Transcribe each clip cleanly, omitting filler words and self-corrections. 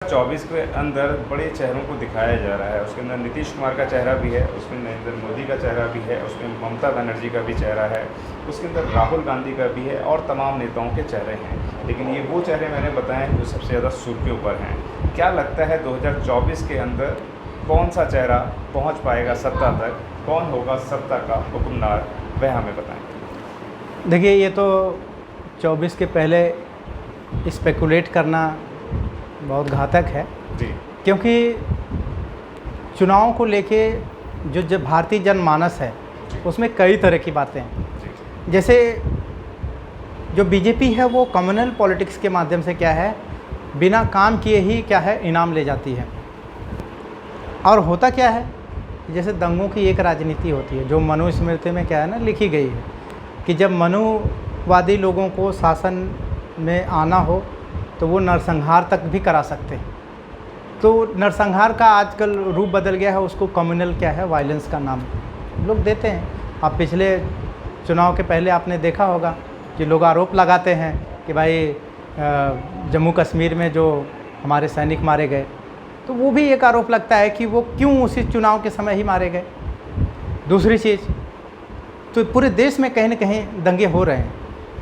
24 के अंदर बड़े चेहरों को दिखाया जा रहा है। उसके अंदर नीतीश कुमार का चेहरा भी है, उसमें नरेंद्र मोदी का चेहरा भी है, उसमें ममता बनर्जी का भी चेहरा है, उसके अंदर राहुल गांधी का भी है और तमाम नेताओं के चेहरे हैं। लेकिन ये वो चेहरे मैंने बताए हैं जो सबसे ज़्यादा सुर्खियों पर हैं। क्या लगता है 2024 के अंदर कौन सा चेहरा पहुँच पाएगा सत्ता तक, कौन होगा सत्ता का हुक्मरान, वह हमें बताएँ। देखिए, ये तो 24 के पहले स्पेकुलेट करना बहुत घातक है जी। क्योंकि चुनाव को लेके जो भारतीय जनमानस है उसमें कई तरह की बातें हैं। जैसे जो बीजेपी है वो कम्युनल पॉलिटिक्स के माध्यम से क्या है, बिना काम किए ही क्या है इनाम ले जाती है। और होता क्या है, जैसे दंगों की एक राजनीति होती है जो मनुस्मृति में क्या है ना लिखी गई है कि जब मनुवादी लोगों को शासन में आना हो तो वो नरसंहार तक भी करा सकते हैं। तो नरसंहार का आजकल रूप बदल गया है, उसको कम्युनल क्या है वायलेंस का नाम लोग देते हैं। अब पिछले चुनाव के पहले आपने देखा होगा कि लोग आरोप लगाते हैं कि भाई जम्मू कश्मीर में जो हमारे सैनिक मारे गए, तो वो भी एक आरोप लगता है कि वो क्यों उसी चुनाव के समय ही मारे गए। दूसरी चीज़, तो पूरे देश में कहीं ना कहीं दंगे हो रहे हैं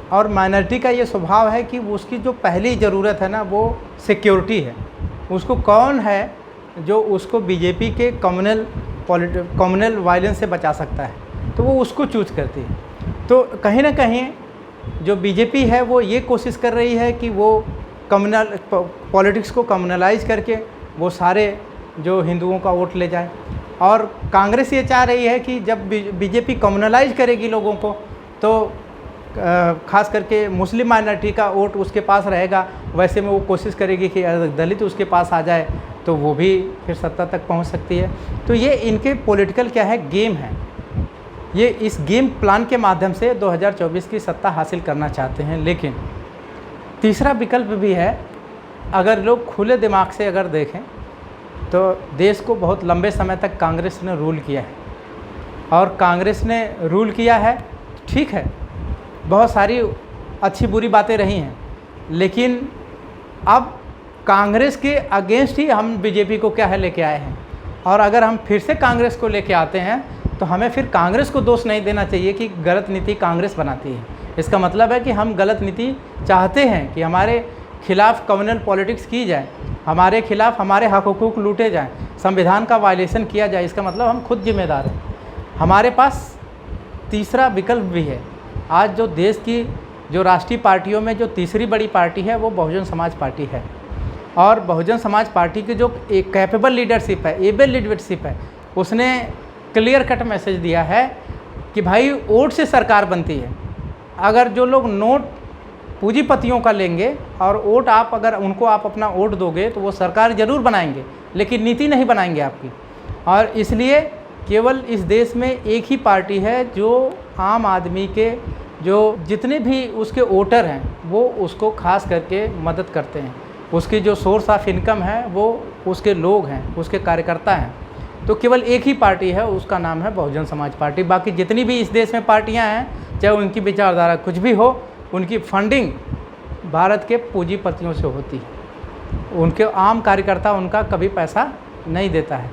और माइनॉरिटी का ये स्वभाव है कि उसकी जो पहली ज़रूरत है ना वो सिक्योरिटी है। उसको कौन है जो उसको बीजेपी के कम्युनल वायलेंस से बचा सकता है, तो वो उसको चूज करती है। तो कहीं ना कहीं जो बीजेपी है वो ये कोशिश कर रही है कि वो कम्युनल पॉलिटिक्स को कम्युनलाइज करके वो सारे जो हिंदुओं का वोट ले जाए। और कांग्रेस ये चाह रही है कि जब बीजेपी कम्युनलाइज करेगी लोगों को तो खास करके मुस्लिम माइनॉरिटी का वोट उसके पास रहेगा। वैसे में वो कोशिश करेगी कि अगर दलित उसके पास आ जाए तो वो भी फिर सत्ता तक पहुंच सकती है। तो ये इनके पॉलिटिकल क्या है गेम है। ये इस गेम प्लान के माध्यम से 2024 की सत्ता हासिल करना चाहते हैं। लेकिन तीसरा विकल्प भी है, अगर लोग खुले दिमाग से अगर देखें तो देश को बहुत लंबे समय तक कांग्रेस ने रूल किया है और कांग्रेस ने रूल किया है, ठीक है, बहुत सारी अच्छी बुरी बातें रही हैं, लेकिन अब कांग्रेस के अगेंस्ट ही हम बीजेपी को क्या है लेके आए हैं। और अगर हम फिर से कांग्रेस को लेके आते हैं तो हमें फिर कांग्रेस को दोष नहीं देना चाहिए कि गलत नीति कांग्रेस बनाती है। इसका मतलब है कि हम गलत नीति चाहते हैं कि हमारे खिलाफ कम्युनल पॉलिटिक्स की जाए, हमारे खिलाफ हमारे हक हुकूक लूटे जाएँ, संविधान का वायलेशन किया जाए। इसका मतलब हम खुद जिम्मेदार हैं। हमारे पास तीसरा विकल्प भी है। आज जो देश की जो राष्ट्रीय पार्टियों में जो तीसरी बड़ी पार्टी है वो बहुजन समाज पार्टी है। और बहुजन समाज पार्टी की जो एक कैपेबल लीडरशिप है, एबल लीडरशिप है, उसने क्लियर कट मैसेज दिया है कि भाई वोट से सरकार बनती है। अगर जो लोग नोट पूंजीपतियों का लेंगे और वोट आप अगर उनको आप अपना वोट दोगे तो वो सरकार ज़रूर बनाएंगे, लेकिन नीति नहीं बनाएंगे आपकी। और इसलिए केवल इस देश में एक ही पार्टी है जो आम आदमी के जो जितने भी उसके वोटर हैं वो उसको खास करके मदद करते हैं। उसकी जो सोर्स ऑफ इनकम है वो उसके लोग हैं, उसके कार्यकर्ता हैं। तो केवल एक ही पार्टी है, उसका नाम है बहुजन समाज पार्टी। बाकी जितनी भी इस देश में पार्टियां हैं, चाहे उनकी विचारधारा कुछ भी हो, उनकी फंडिंग भारत के पूंजीपतियों से होती है। उनके आम कार्यकर्ता उनका कभी पैसा नहीं देता है।